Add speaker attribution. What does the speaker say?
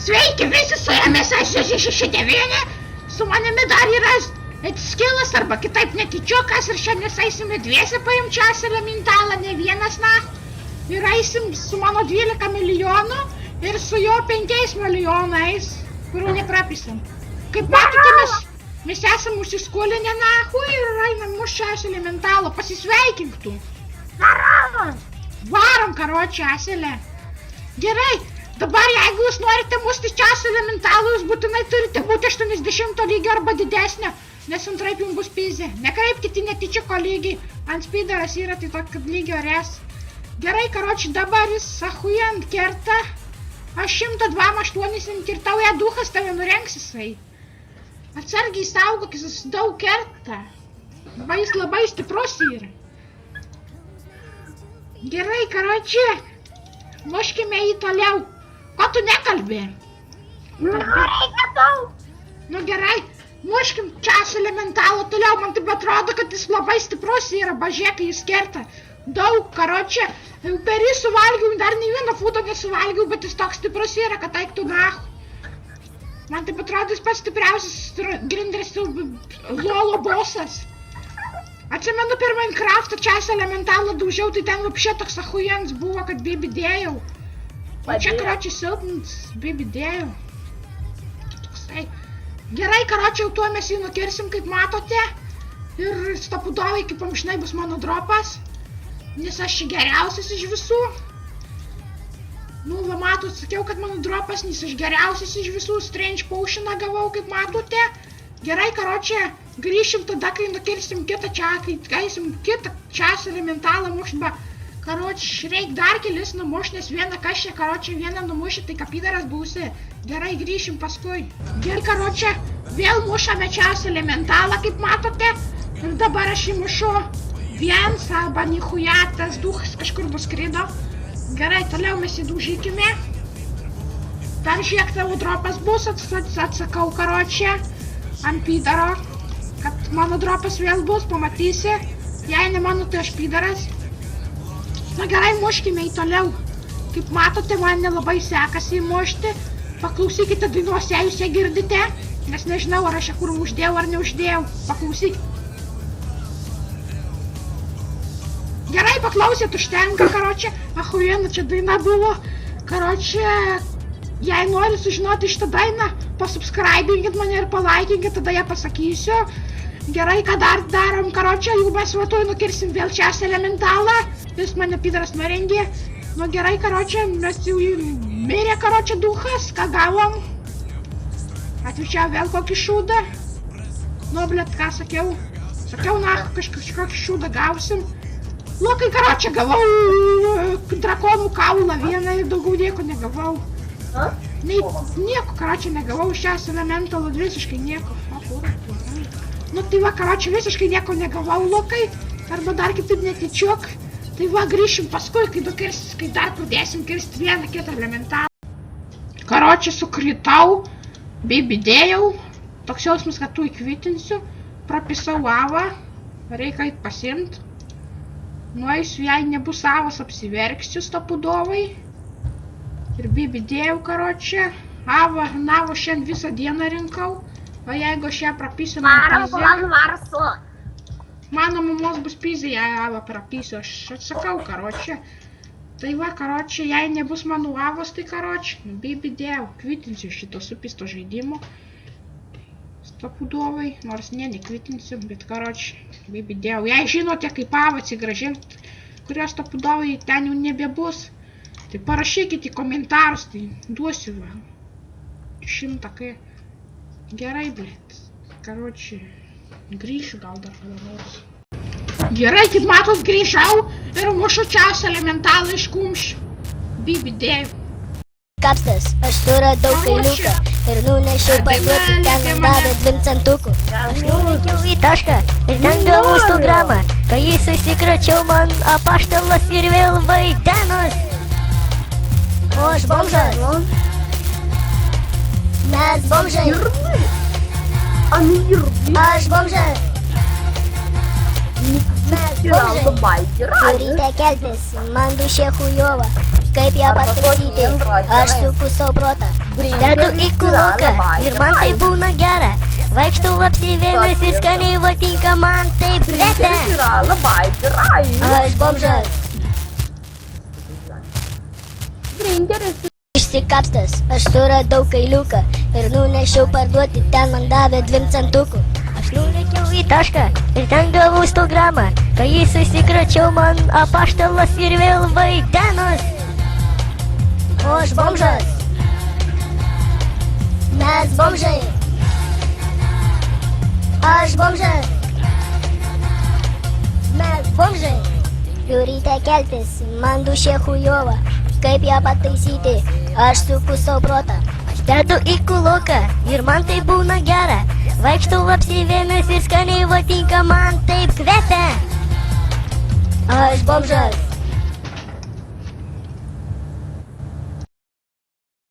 Speaker 1: Sveiki visi, su jumis aš 669, su manimi dar yra skilas arba kitaip netyčiokas ir šiandien eisime dviese paimti čia elementalą, ne vienas ir eisim su mano 12 milijonų ir su jo 5 milijonais, kurių neprapisam. Kaip matote, mes esam užsiskolinę ir einam mūsų čia elementalą, pasisveikink tu. Varom, karočią, aselę. Gerai. Dabar, jeigu jūs norite musti čia elementalų, jūs būtinai turite būti 80 lygio arba didesnio, nes antraip jums bus pizė. Nekreipkite netyčiako lygį, ant speederas yra tai tokio lygio res. Gerai, karoči, dabar jis ahujant kerta. Aš 128 kirtau, ją duhas tave nurengs jisai. Atsargiai saugokis, jis daug kerta. Jis labai stiprus yra. Gerai, karoči, muškime jį toliau. Ko tu nekalbė? Nu gerai, muškim čia elementalų toliau, man taip atrodo, kad jis labai stiprus yra, bažėkai jis kerta. Daug, karočią, per jį suvalgiau, dar nei vieną fūdą nesuvalgiau, bet jis toks stiprus yra, kad eiktų nahu. Man taip atrodo, jis pats stipriausias grindris lolo bosas. Atsimenu per Minecraftą čia elementalą daužiau, tai ten lapšė toks ahujens buvo, kad bibidėjau. O čia, karočiai, silpnins, bibidėjau. Toksai. Gerai, karočiai, tuo mes jį nukirsim, kaip matote. Ir stapudovai, kaip amžinai, bus mano dropas. Nes aš čia geriausias iš visų. Nu, va, matot, sakiau, kad mano dropas, nes aš geriausias iš visų. Strange Potioną gavau, kaip matote. Gerai, karočiai, grįšim tada, kai nukirsim kitą čia, kai eisim kitą čia elementalą mušt. Karoči, reik dar kelis numuš, nes vieną kažčia, karoči, vieną numuši, tai kapidaras būsi. Gerai, grįšim paskui. Gerai, karoči, vėl mušame čia elementalą, kaip matote. Ir dabar aš jį mušu viens, arba nichuja, tas duhas kažkur bus skrido. Gerai, toliau mes jį daužykime. Dar žiūrėk, tavo dropas bus, atsakau, karoči, ant pydaro. Kad mano dropas vėl bus, pamatysi. Jei ne mano, tai aš pydaras. Na gerai, muškime jį toliau. Kaip matote, man nelabai sekasi įmušti. Paklausykite dainos, jei jūs ją girdite. Nes nežinau, ar aš ją kur uždėjau ar neuždėjau. Paklausykite. Gerai, paklausėt, užtenka, karoči. Ahujena, čia daina buvo. Karoči, jei nori sužinoti šitą dainą, pasubscribinkit mane ir palaikinkit, tada ją pasakysiu. Gerai, ką dar darom, karoči, jeigu mes vatoj nukirsim vėl čia elementalą. Jis mane pidaras nurengė. Nu gerai, karoči, mes jau mirė, karoči, duhas, ką gavom. Atvičiau vėl kokį šūdą. Nu, blėt, ką sakiau? Sakiau, na, kažkokį šūdą gausim. Lokai, karoči, gavau drakonų kaulą vieną ir daugiau nieko negavau. Nieko, karoči, negavau šias elementalų, visiškai nieko. Nu tai va, karoči, visiškai nieko negavau, lokai. Arba dar kitaip netyčiok. Tai va, grįšim paskui, kai dar pradėsim kirsti vieną kitą elementalą. Karoči, sukritau, bibidėjau. Toks jausmas, kad tu įkvitinsiu. Prapisau avą. Reikia eit pasimt. Nueisiu, jei nebus avas, apsiverksiu stapudovai. Ir bibidėjau, karoči. Avą, navo šiandien visą dieną rinkau. O jeigu aš ją prapysiu, man pizė. Mano mamos bus pizė, jei avą prapysiu, aš atsakau, karoči. Tai va, karoči, jei nebus mano avos, tai karoči, bibidėjau, kvitinsiu šito supisto žaidimo. Stapudovai, nors nekvitinsiu, bet karoči, bibidėjau. Jei žinote, kaip avą atsigrąžint, kurios stapudovai ten jau nebebus, tai parašykite į komentarus, tai duosiu va. 100 kai. Gerai, blėt. Karoči, grįšiu gal dar kada nors. Gerai, kaip matot, grįžau ir mušu čia elementalą iš kumščių. Bibidėjau.
Speaker 2: Kapstas, aš suradau kailiuką ir nunešiau parduoti, ten man davė 2 centukų. Aš nuvekiau į tašką ir ten gavau 100 gramą. Kai jis įsikračiau, man apaštalas ir vėl vaidenos. O aš bomžas. Mes bomžai. Aš bomžas. Mes bomžai. Turite keltis, man dušė chujova. kaip ją pataisyti, aš suku savo protą. Dedu į kuluką ir man tai būna gera. Vaikštau apsivėmęs ir skaniai vatinka man taip kvepia. Aš bomžas. Išsikapstęs, aš suradau kailiuką ir nunešiau parduoti, ten man davė 2 centukų. Aš nulėkiau į tašką ir ten gavau 100 gramą, kai jį susikračiau man apaštalas ir vėl vaidenus. O aš bomžas. Mes bomžai. Aš bomžas. Mes bomžai. Turite keltis, man dušė chujova. Kaip ją pataisyti, aš suku savo protą. Aš dedu į kuluką ir man tai būna gera. Vaikštau apsivėmęs ir skaniai vatinka man taip kvepia. Aš bomžas.